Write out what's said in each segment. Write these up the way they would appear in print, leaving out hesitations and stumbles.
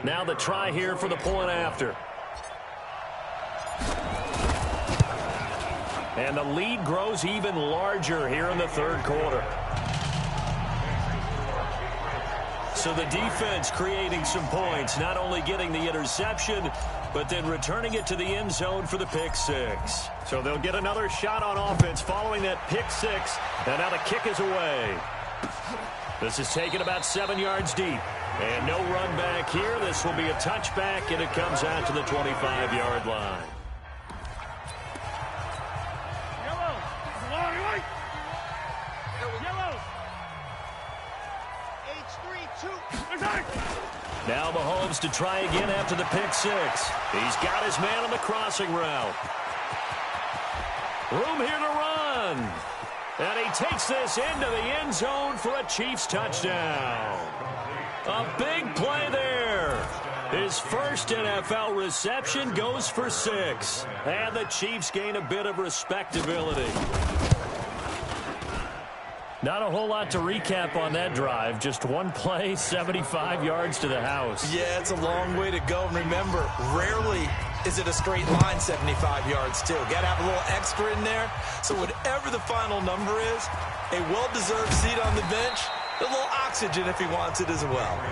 Now the try here for the point after. And the lead grows even larger here in the third quarter. So the defense creating some points, not only getting the interception, but then returning it to the end zone for the pick six. So they'll get another shot on offense following that pick six. And now the kick is away. This is taken about 7 yards deep. And no run back here. This will be a touchback, and it comes out to the 25-yard line. Now Mahomes to try again after the pick six. He's got his man on the crossing route. Room here to run. And he takes this into the end zone for a Chiefs touchdown. A big play there. His first NFL reception goes for 6. And the Chiefs gain a bit of respectability. Not a whole lot to recap on that drive. Just one play, 75 yards to the house. Yeah, it's a long way to go. And remember, rarely is it a straight line 75 yards, too. Got to have a little extra in there. So whatever the final number is, a well-deserved seat on the bench, a little oxygen if he wants it as well.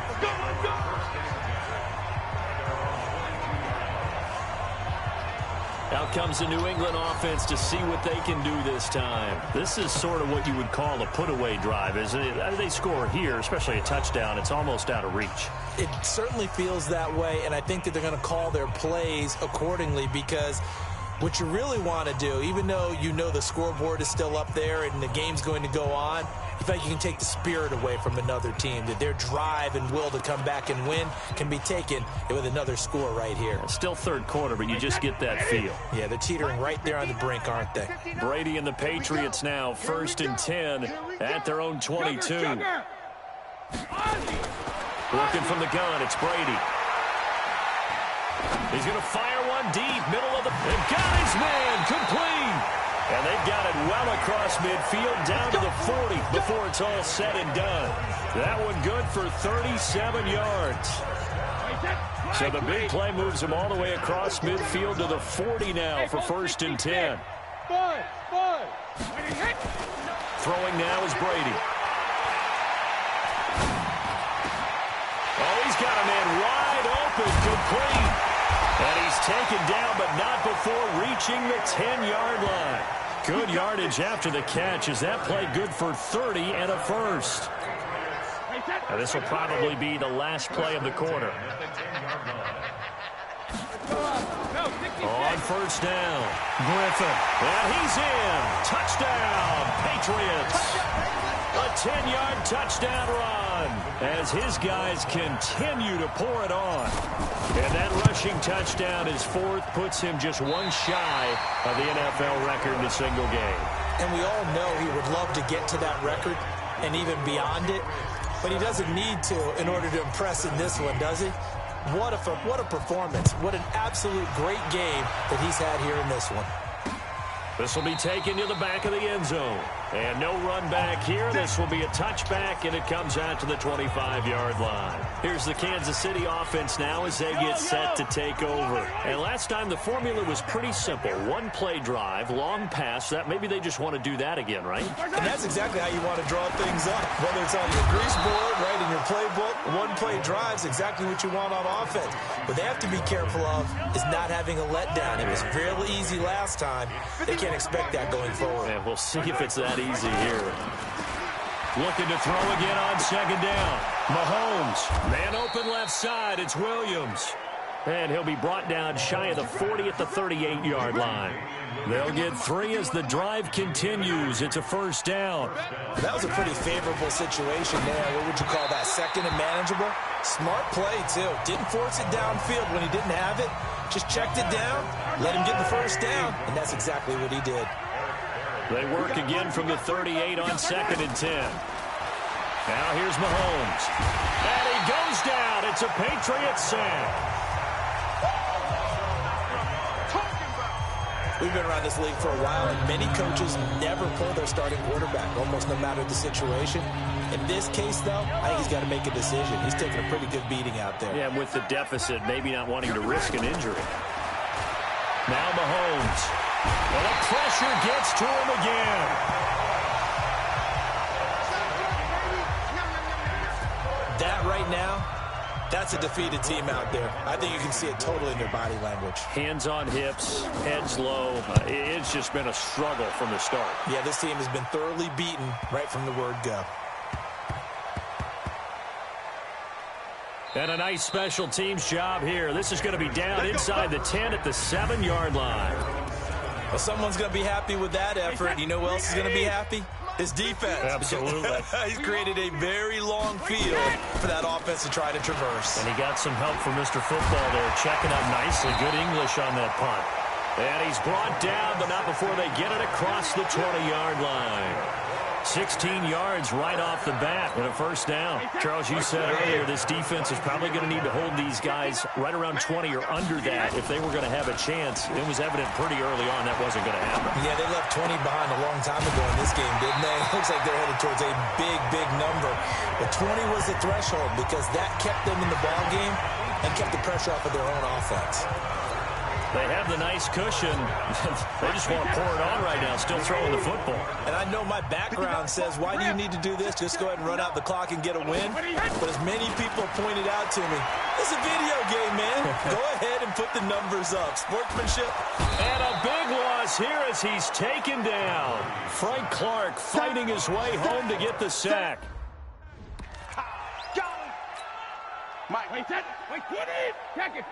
Out comes the New England offense to see what they can do this time. This is sort of what you would call a put-away drive, isn't it? As they score here, especially a touchdown, it's almost out of reach. It certainly feels that way, and I think that they're going to call their plays accordingly, because what you really want to do, even though you know the scoreboard is still up there and the game's going to go on, I feel like you can take the spirit away from another team, that their drive and will to come back and win can be taken with another score right here. Still third quarter, but you just get that feel. Yeah, they're teetering right there on the brink, aren't they? Brady and the Patriots now 1st and 10 at their own 22. Looking from the gun, it's Brady. He's going to fire one deep, middle of the... They've got his man, complete. And they've got it well across midfield, down to the 40 before it's all said and done. That one good for 37 yards. So the big play moves him all the way across midfield to the 40 now for 1st and 10. Throwing now is Brady. Oh, he's got a man wide open, complete. And he's taken down, but not before reaching the 10-yard line. Good yardage after the catch. Is that play good for 30 and a first? Now this will probably be the last play of the quarter. On 1st down, Griffin. And he's in. Touchdown, Patriots. A 10-yard touchdown run as his guys continue to pour it on. And that rushing touchdown, his 4th, puts him just one shy of the NFL record in a single game. And we all know he would love to get to that record and even beyond it, but he doesn't need to in order to impress in this one, does he? What a performance. What an absolute great game that he's had here in this one. This will be taken to the back of the end zone. And no run back here. This will be a touchback, and it comes out to the 25-yard line. Here's the Kansas City offense now as they get set to take over. And last time the formula was pretty simple. One-play drive, long pass. That maybe they just want to do that again, right? And that's exactly how you want to draw things up. Whether it's on your grease board, right, in your playbook, one-play drive's exactly what you want on offense. What they have to be careful of is not having a letdown. It was fairly easy last time. They can't expect that going forward. And we'll see if it's that easy here. Looking to throw again on 2nd down. Mahomes. Man open left side. It's Williams. And he'll be brought down shy of the 40 at the 38-yard line. They'll get 3 as the drive continues. It's a 1st down. That was a pretty favorable situation there. What would you call that? 2nd and manageable? Smart play, too. Didn't force it downfield when he didn't have it. Just checked it down, let him get the 1st down, and that's exactly what he did. They work again from the 38 on 2nd and 10. Now here's Mahomes. And he goes down. It's a Patriots sack. We've been around this league for a while, and many coaches never pull their starting quarterback, almost no matter the situation. In this case, though, I think he's got to make a decision. He's taking a pretty good beating out there. Yeah, with the deficit, maybe not wanting to risk an injury. Now Mahomes. Well, the pressure gets to him again. That right now, that's a defeated team out there. I think you can see it totally in their body language. Hands on hips, heads low. It's just been a struggle from the start. Yeah, this team has been thoroughly beaten right from the word go. And a nice special teams job here. This is going to be down inside the 10 at the 7-yard line. Well, someone's going to be happy with that effort. You know who else is going to be happy? His defense. Absolutely. He's created a very long field for that offense to try to traverse. And he got some help from Mr. Football there, checking up nicely. Good English on that punt. And he's brought down, but not before they get it across the 20-yard line. 16 yards right off the bat and a first down. Charles, you said earlier this defense is probably going to need to hold these guys right around 20 or under that if they were going to have a chance. It was evident pretty early on that wasn't going to happen. Yeah, they left 20 behind a long time ago in this game, didn't they? It looks like they're headed towards a big, big number. But 20 was the threshold because that kept them in the ball game and kept the pressure off of their own offense. They have the nice cushion. They just want to pour it on right now, still throwing the football. And I know my background says, why do you need to do this? Just go ahead and run out the clock and get a win. But as many people pointed out to me, it's a video game, man. Go ahead and put the numbers up. Sportsmanship. And a big loss here as he's taken down. Frank Clark fighting his way home to get the sack. Mike, wait, set. Wait, put it. Check it.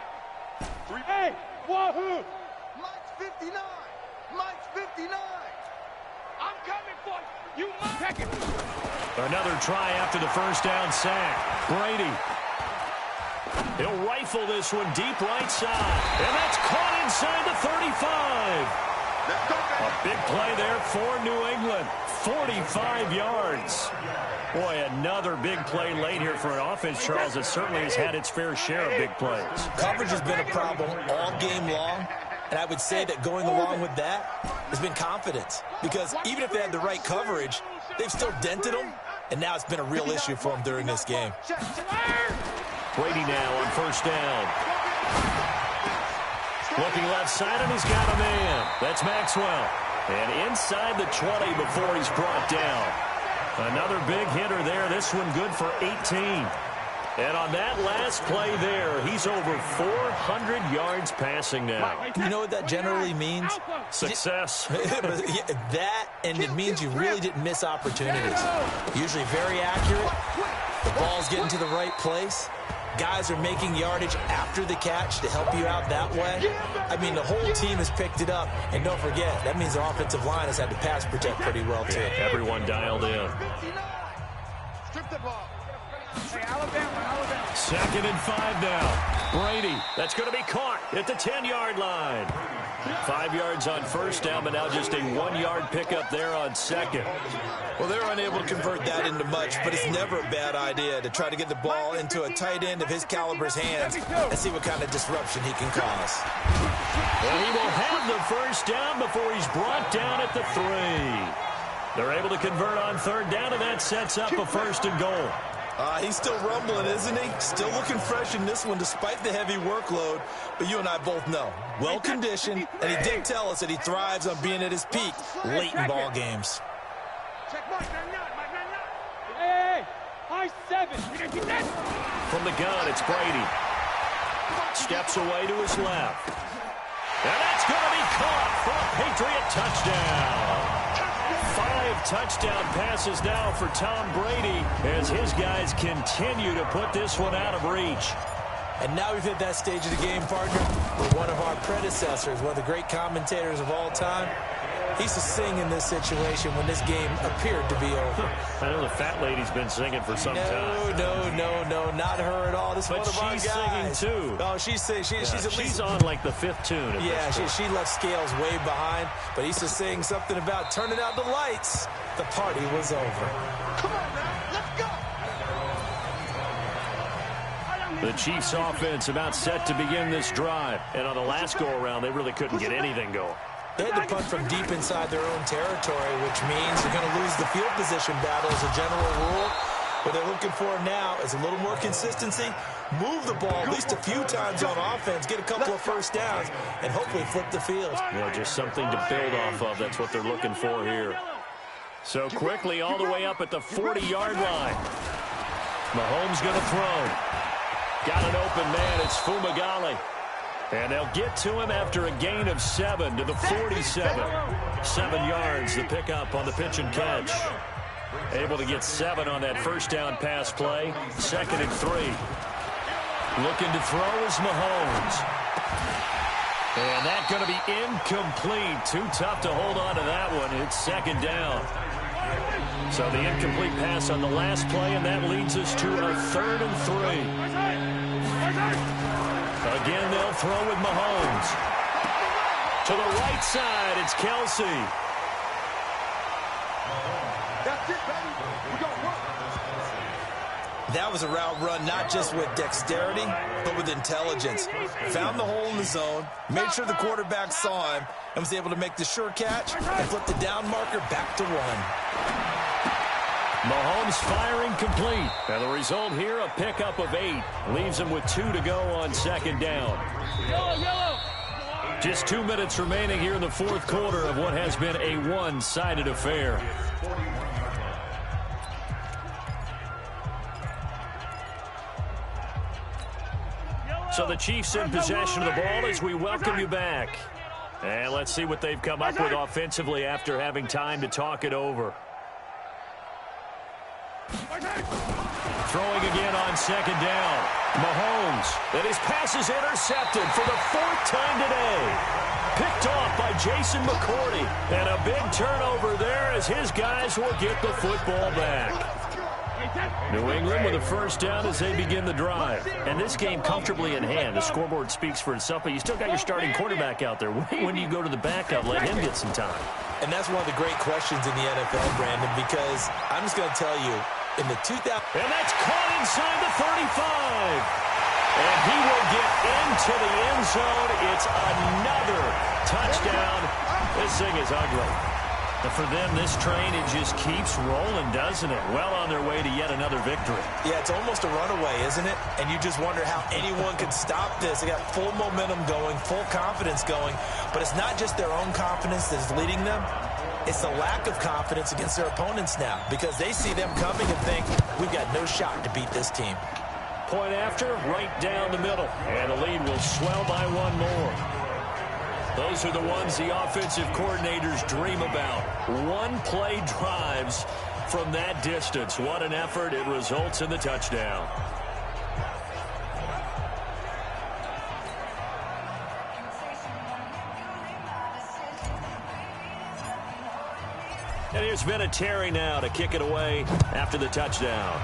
3. Hey. Wahoo! Mike's 59. Mike's 59. I'm coming for you. You check it. Another try after the first down sack. Brady. He'll rifle this one deep right side. And that's caught inside the 35. A big play there for New England. 45 yards. Boy, another big play late here for an offense, Charles, that certainly has had its fair share of big plays. Coverage has been a problem all game long, and I would say that going along with that has been confidence. Because even if they had the right coverage, they've still dented them, and now it's been a real issue for them during this game. Brady now on first down. Looking left side, and he's got a man. That's Maxwell. And inside the 20 before he's brought down. Another big hitter there. This one good for 18. And on that last play there, he's over 400 yards passing now. You know what that generally means? Success. That, and it means you really didn't miss opportunities. Usually very accurate. The ball's getting to the right place. Guys are making yardage after the catch to help you out that way. I mean, the whole team has picked it up. And don't forget, that means the offensive line has had to pass protect pretty well, too. Everyone dialed in. Strip the ball. Hey, Alabama. 2nd and 5 now. Brady, that's going to be caught at the 10-yard line. 5 yards on first down, but now just a 1-yard pickup there on second. Well, they're unable to convert that into much, but it's never a bad idea to try to get the ball into a tight end of his caliber's hands and see what kind of disruption he can cause. Well, he will have the first down before he's brought down at the 3. They're able to convert on third down, and that sets up a 1st and goal. He's still rumbling, isn't he? Still looking fresh in this one despite the heavy workload. But you and I both know, well-conditioned, and he did tell us that he thrives on being at his peak late in ball games. Check Mike, Hey, high 7. From the gun, it's Brady. Steps away to his left. And that's going to be caught for a Patriot touchdown. 5 touchdown passes now for Tom Brady as his guys continue to put this one out of reach. And now we've hit that stage of the game, partner, where one of our predecessors, one of the great commentators of all time, he used to sing in this situation when this game appeared to be over. I know the fat lady's been singing for some time. No, not her at all. This is but one of our guys. She's singing too. Oh, she's singing. She's on like the 5th tune. Yeah, she left Scales way behind, but he used to sing something about turning out the lights. The party was over. Come on now, let's go. The Chiefs offense about set to begin this drive. And on the last go-around, they really couldn't get anything going. They had to punt from deep inside their own territory, which means you're going to lose the field position battle as a general rule. What they're looking for now is a little more consistency, move the ball at least a few times on offense, get a couple of first downs, and hopefully flip the field. Yeah, just something to build off of. That's what they're looking for here. So quickly all the way up at the 40-yard line. Mahomes going to throw. Got an open man. It's Fumagalli. And they'll get to him after a gain of 7 to the 47. 7 yards, the pickup on the pitch and catch. Able to get 7 on that first down pass play. 2nd and 3. Looking to throw is Mahomes. And that's going to be incomplete. Too tough to hold on to that one. It's 2nd down. So the incomplete pass on the last play, and that leads us to a 3rd and 3. Again, they'll throw with Mahomes. To the right side, it's Kelsey. That's it, baby. We're going to work. That was a route run not just with dexterity, but with intelligence. Found the hole in the zone, made sure the quarterback saw him, and was able to make the sure catch and flip the down marker back to 1. Mahomes firing complete. And the result here, a pickup of 8. Leaves him with 2 to go on 2nd down. Just 2 minutes remaining here in the 4th quarter of what has been a one-sided affair. So the Chiefs in possession of the ball as we welcome you back. And let's see what they've come up with offensively after having time to talk it over. Throwing again on 2nd down. Mahomes, and his pass is intercepted for the 4th time today. Picked off by Jason McCourty. And a big turnover there as his guys will get the football back. New England with a first down as they begin the drive. And this game comfortably in hand. The scoreboard speaks for itself, but you still got your starting quarterback out there. When you go to the backup, let him get some time. And that's one of the great questions in the NFL, Brandon, because I'm just going to tell you, in the 2000... And that's caught inside the 35. And he will get into the end zone. It's another touchdown. This thing is ugly. But for them, this train, it just keeps rolling, doesn't it? Well on their way to yet another victory. Yeah, it's almost a runaway, isn't it? And you just wonder how anyone could stop this. They got full momentum going, full confidence going. But it's not just their own confidence that's leading them. It's the lack of confidence against their opponents now because they see them coming and think, we've got no shot to beat this team. Point after, right down the middle. And the lead will swell by 1 more. Those are the ones the offensive coordinators dream about. One-play drives from that distance. What an effort. It results in the touchdown. And here's Vinatieri now to kick it away after the touchdown.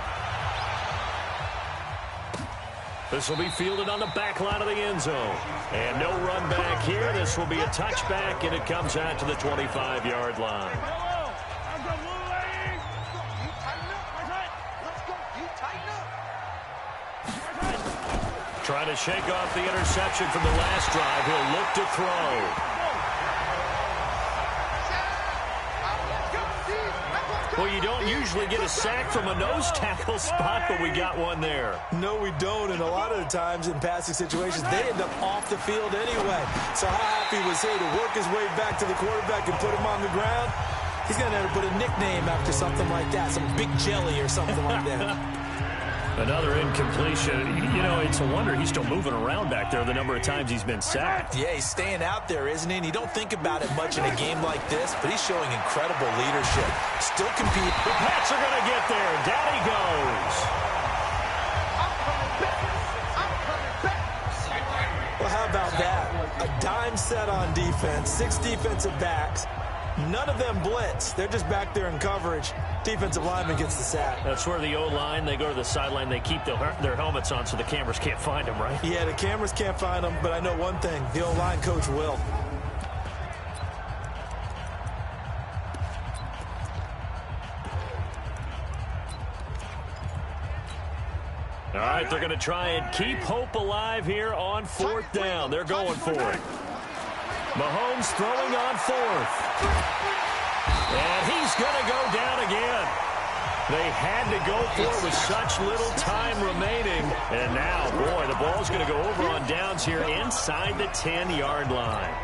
This will be fielded on the back line of the end zone. And no run back here. This will be a touchback, and it comes out to the 25-yard line. Trying to shake off the interception from the last drive. He'll look to throw. Well, you don't usually get a sack from a nose tackle spot, but we got one there. No, we don't, and a lot of the times in passing situations, they end up off the field anyway. So how happy was he to work his way back to the quarterback and put him on the ground? He's going to have to put a nickname after something like that, some Big Jelly or something like that. Another incompletion. You know, it's a wonder he's still moving around back there the number of times he's been sacked. Yeah, he's staying out there, isn't he? And you don't think about it much in a game like this, but he's showing incredible leadership. Still competing. The Pats are going to get there. Down he goes. Well, how about that? A dime set on defense, 6 defensive backs. None of them blitz. They're just back there in coverage. Defensive lineman gets the sack. That's where the O-line, they go to the sideline, they keep their helmets on so the cameras can't find them, right? Yeah, the cameras can't find them, but I know one thing. The O-line coach will. All right, they're going to try and keep hope alive here on 4th down. They're going for it. Mahomes throwing on fourth. And he's going to go down again. They had to go for it with such little time remaining. And now, boy, the ball's going to go over on downs here inside the 10-yard line.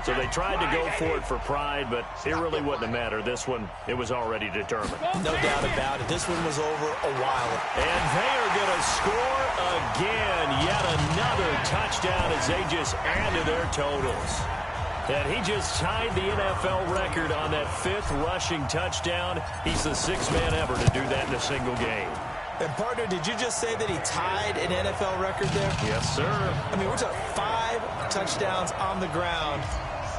So they tried to go for it for pride, but it really wouldn't have mattered. This one, it was already determined. No doubt about it. This one was over a while ago. And they are going to score again. Yet another touchdown as they just add to their totals. And he just tied the NFL record on that 5th rushing touchdown. He's the 6th man ever to do that in a single game. And, partner, did you just say that he tied an NFL record there? Yes, sir. I mean, we're talking 5 touchdowns on the ground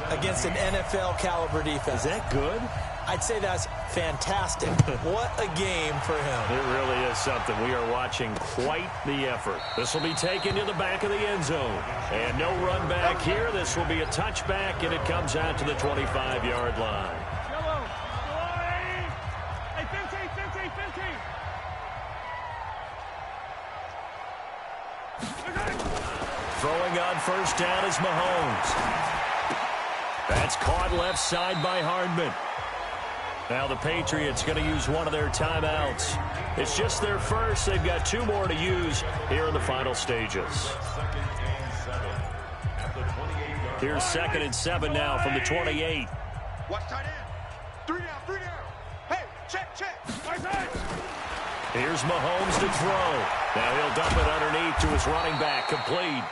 against an NFL-caliber defense. Is that good? I'd say that's fantastic. What a game for him. It really is something. We are watching quite the effort. This will be taken to the back of the end zone. And no run back here. This will be a touchback, and it comes out to the 25-yard line. Throwing on first down is Mahomes. That's caught left side by Hardman. Now the Patriots going to use one of their timeouts. It's just their first. They've got 2 more to use here in the final stages. Here's 2nd and 7 now from the 28. Watch tight end. 3 down, 3 down. Hey, check. Here's Mahomes to throw. Now he'll dump it underneath to his running back. Complete.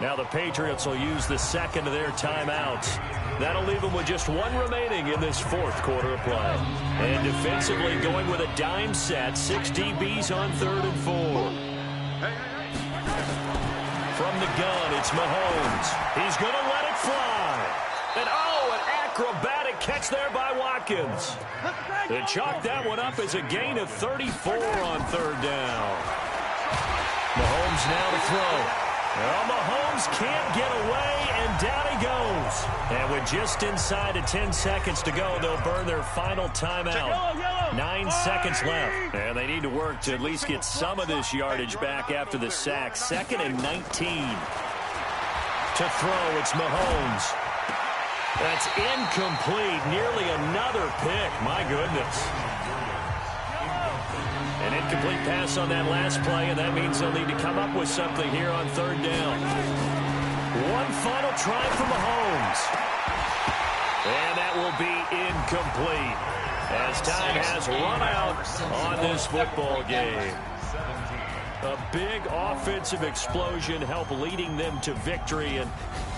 Now the Patriots will use the 2nd of their timeouts. That'll leave them with just 1 remaining in this 4th quarter of play. And defensively going with a dime set. 6 DBs on 3rd and 4. From the gun, it's Mahomes. He's going to let it fly. And an acrobatic catch there by Watkins. They chalked that one up as a gain of 34 on 3rd down. Mahomes now to throw. Well, Mahomes can't get away, and down he goes. And with just inside of 10 seconds to go, they'll burn their final timeout. 9 seconds left. And they need to work to at least get some of this yardage back after the sack. 2nd and 19. To throw, it's Mahomes. That's incomplete. Nearly another pick. My goodness. An incomplete pass on that last play, and that means they'll need to come up with something here on 3rd down. One final try for Mahomes. And that will be incomplete as time has run out on this football game. A big offensive explosion helped leading them to victory, and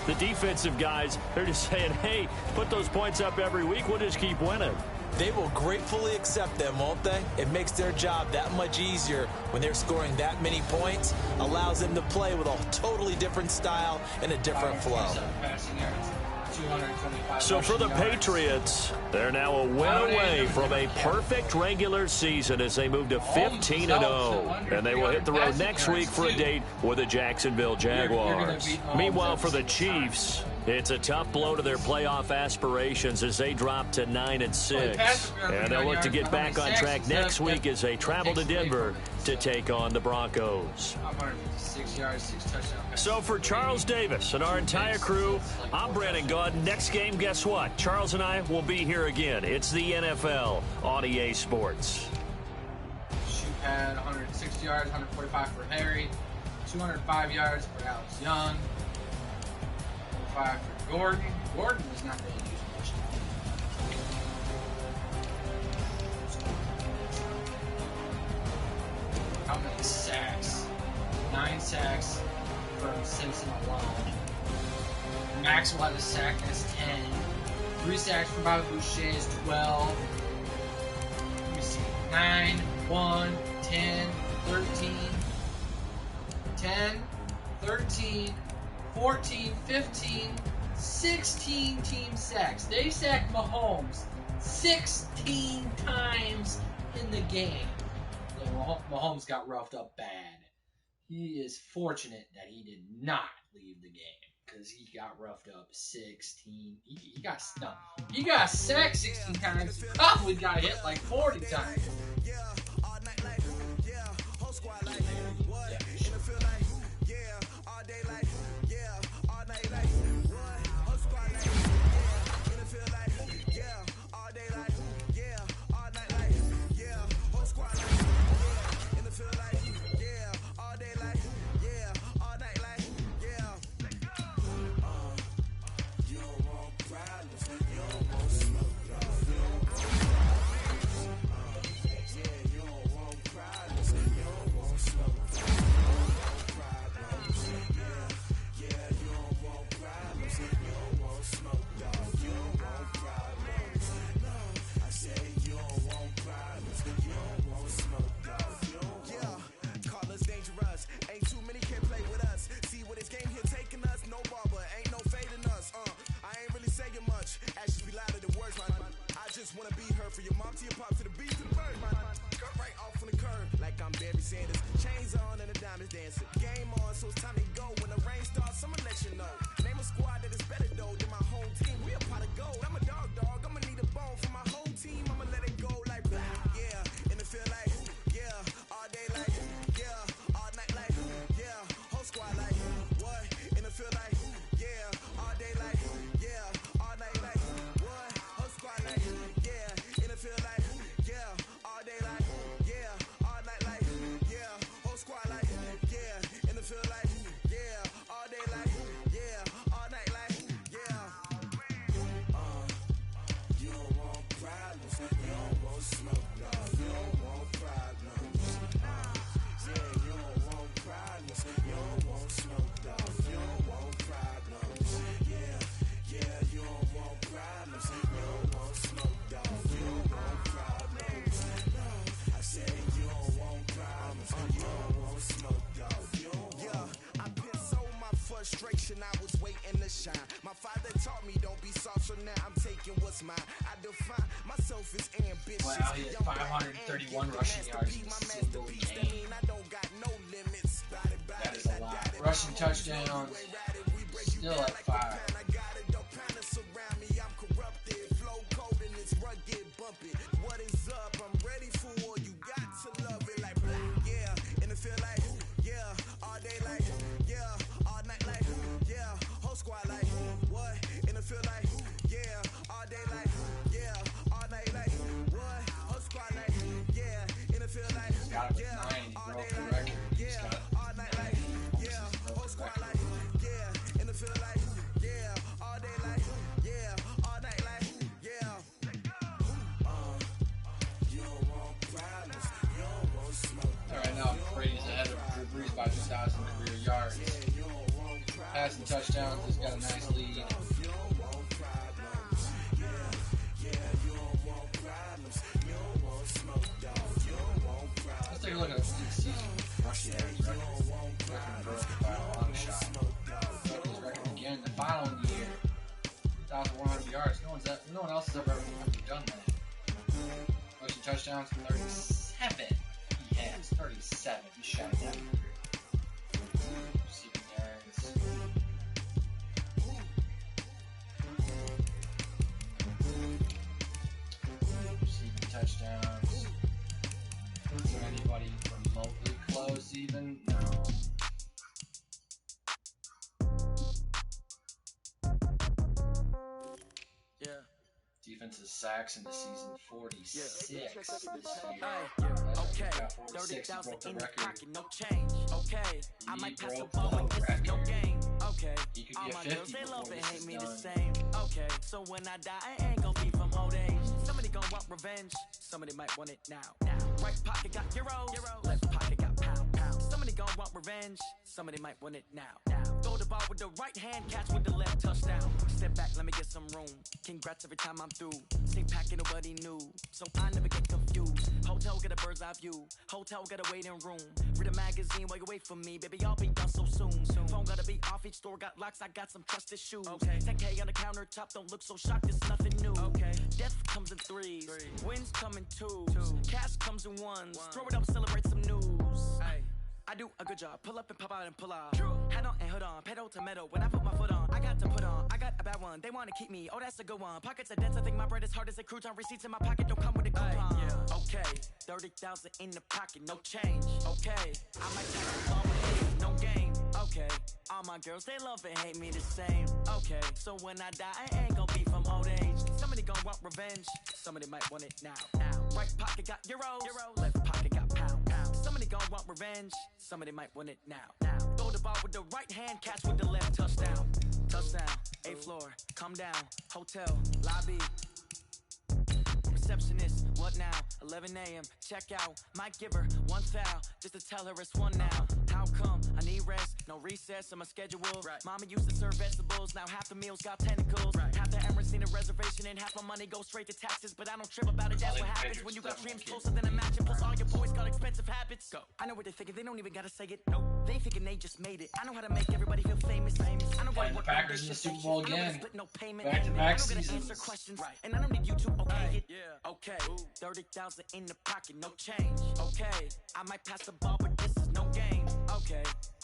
the defensive guys, they're just saying, hey, put those points up every week, we'll just keep winning. They will gratefully accept them, won't they? It makes their job that much easier when they're scoring that many points. Allows them to play with a totally different style and a different flow. So for the Patriots, they're now a win away from a perfect regular season as they move to 15-0. And they will hit the road next week for a date with the Jacksonville Jaguars. Meanwhile, for the Chiefs, it's a tough blow to their playoff aspirations as they drop to 9-6. And they'll look to get back on track next week as they travel to Denver to take on the Broncos. 6 yards, 6 touchdowns. So for Charles Davis and our entire crew, I'm Brandon Gaudin. Next game, guess what? Charles and I will be here again. It's the NFL on EA Sports. Shoot pad, 160 yards, 145 for Harry, 205 yards for Alex Young, 5 for Gordon. Gordon was not really used much. How many sacks? 9 sacks from Simpson alone. Maxwell had a sack, that's 10. 3 sacks from Bobby Boucher is 12. Let me see. 9, 1, 10, 13, 10, 13, 14, 15, 16 team sacks. They sacked Mahomes 16 times in the game. Mahomes got roughed up bad. He is fortunate that he did not leave the game because he got roughed up 16. He got sacked 16 times. He probably got hit like 40 times. time is dancing. Game on, so it's time to go. When the rain starts, I'ma let you know. Name a squad that is better though than my home team. We a pot of gold. I'm a dog. I'ma need a bone for my whole team. I'ma let it go like blah. Yeah, and it feel like yeah, all day like yeah, all night like yeah, whole squad like what? And it feel like yeah, all day like yeah, all night like what? Whole squad like yeah, and it feel like yeah, all day like yeah, all night like yeah, whole squad like yeah, and it feel like yeah, all day like yeah, all night like yeah. You don't want problems, you don't want smoke, dog. You don't want problems. Yeah, you don't want problems, you don't want smoke, dog. You don't want problems. Yeah, you don't want problems, you don't want smoke, dog. You don't want problems. No, I said you don't want problems, you don't want smoke, dog. You don't want. Yeah, I put so my frustration, I was waiting to shine. My father taught me don't be soft, so now I'm taking what's mine. I define myself as ambitious. Wow, he had 531 rushing yards in a single game. I don't got no limits. That is a lot. Rushing touchdowns, still at 5. I got it, don't panic surround me. I'm corrupted, flow cold and it's rugged, bump it. What is up? I'm ready for war. You got to love it like black, yeah. And it feel like yeah, all day like yeah, all night like yeah, whole squad like what? And it feel like yeah, all day like yeah, all night like what? Whole squad like yeah, and it feel like Got it with yeah, 9. He all broke day the like record. He's yeah, got all night like yeah, whole squad like yeah, and it feel like yeah, all day like yeah, all night like yeah. You don't want problems, you don't want smoke. Alright, now Brady's ahead of Drew Brees by 2,000 career yards. Passing touchdowns, he's got a nice lead. You don't want problems, yeah, you don't want problems, you don't want smoke, dog. You don't want problems. Let's take a look at his season rushing yards record. Record broken by a long shot. Broke his record again the following year. 2,100 yards. No one else has ever done that. Rushing touchdowns, 37. He has 37. He's shot that. Receiving yards. Receiving touchdowns. Is there anybody remotely close even? No. Yeah. Defensive sacks in the season 46 this year. Okay, Got 46. He broke 30,000 the in the record. pocket, no change. Okay, I He might pass the broke ball, the but this is no record. game. Okay, He could all be a my 50 girls, they before love and this hate is me the done. same. Okay, so when I die, I ain't gon' be from old age. Somebody gon' want revenge, somebody might want it now. Right pocket got euros, left pocket got pound. Somebody gon' want revenge, somebody might want it now. Throw the ball with the right hand, catch with the left, touchdown. Step back, let me get some room. Congrats every time I'm through. Same packet, nobody knew, so I never get confused. Hotel get a bird's eye view, hotel get a waiting room. Read a magazine while you wait for me, baby, I'll be done so soon. Phone gotta be off, each store got locks, I got some trusted shoes. 10K on the countertop, don't look so shocked, it's nothing new. Death comes in threes, wins come in twos, cash comes in ones. Throw it up, celebrate some news. I do a good job, pull up and pop out and pull out. Head on and hood on, pedal to metal. When I put my foot on, I got to put on. I got a bad one, they wanna keep me, oh that's a good one. Pockets are dense, I think my bread is hard as a crouton. Receipts in my pocket don't come with a coupon. Okay, 30,000 in the pocket, no change. Okay, I might pass the ball, but no game. Okay, all my girls, they love and hate me the same. Okay, so when I die, I ain't gon' be from old age. Somebody gon' want revenge, somebody might want it now. Right pocket got euros, left pocket got pound. Somebody gon' want revenge, somebody might want it now. Throw the ball with the right hand, catch with the left, touchdown. Touchdown, 8th floor, come down, hotel, lobby. Receptionist, what now? 11 a.m. Check out. Might give her one foul just to tell her it's one now. How come? I need rest, no recess in my schedule. Mama used to serve vegetables, now half the meals got tentacles. Half the errands need a reservation and half my money goes straight to taxes. But I don't trip about it, that's what happens when you got dreams closer than a matching. Plus all your boys got expensive habits. Go. I know what they're thinking, they don't even gotta say it. Nope. They thinking they just made it. I know how to make everybody feel famous. I know Playing the Packers in the Super Bowl again. Back-to-back seasons. Answer questions, and I don't need you to okay it. Okay, 30,000 in the pocket, no change. Okay, I might pass the ball, but this is no game. Okay.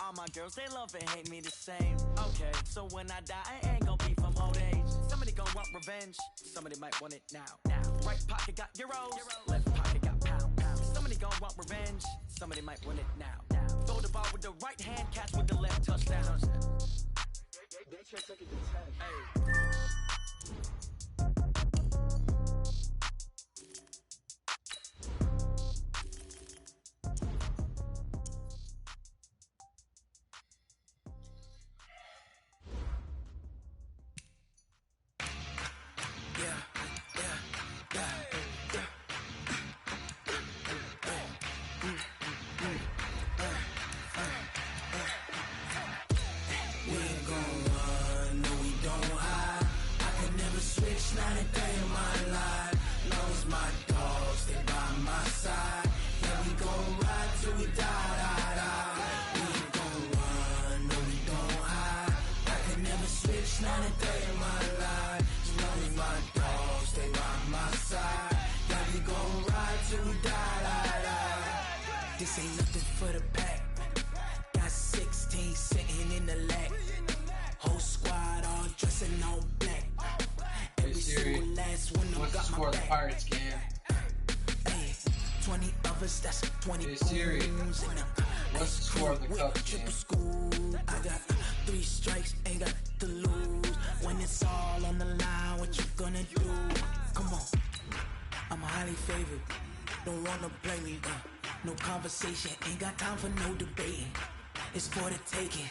All my girls, they love and hate me the same. Okay, so when I die, I ain't gonna be from old age. Somebody gonna want revenge, somebody might want it now. Right pocket got euros, left pocket got pound. Somebody gonna want revenge, somebody might want it now. Throw the ball with the right hand, catch with the left, touchdown. They check second to 10. Hey. This ain't nothing for the pack. Got 16 sitting in the lap. Whole squad all dressing all black. Every single last one of them got my back. Pirates game. Hey, 20 of us, that's 20 Hey Siri, booms. what's the score of the cup game? Triple school. I got 3 strikes, ain't got to lose. When it's all on the line, what you gonna do? Come on, I'm highly favored. Don't wanna play me, no conversation, ain't got time for no debating. It's for the taking.